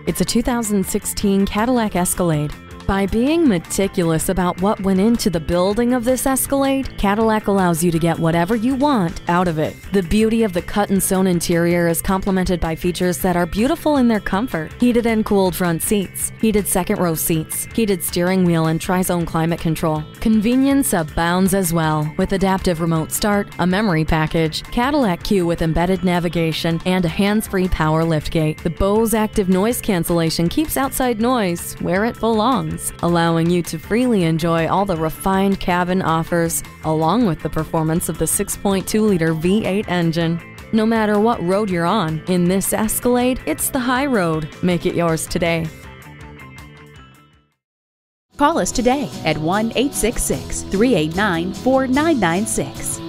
It's a 2016 Cadillac Escalade. By being meticulous about what went into the building of this Escalade, Cadillac allows you to get whatever you want out of it. The beauty of the cut-and-sewn interior is complemented by features that are beautiful in their comfort. Heated and cooled front seats, heated second-row seats, heated steering wheel and tri-zone climate control. Convenience abounds as well, with adaptive remote start, a memory package, Cadillac CUE with embedded navigation, and a hands-free power liftgate. The Bose Active Noise Cancellation keeps outside noise where it belongs, allowing you to freely enjoy all the refined cabin offers, along with the performance of the 6.2-liter V8 engine. No matter what road you're on, in this Escalade, it's the high road. Make it yours today. Call us today at 1-866-389-4996.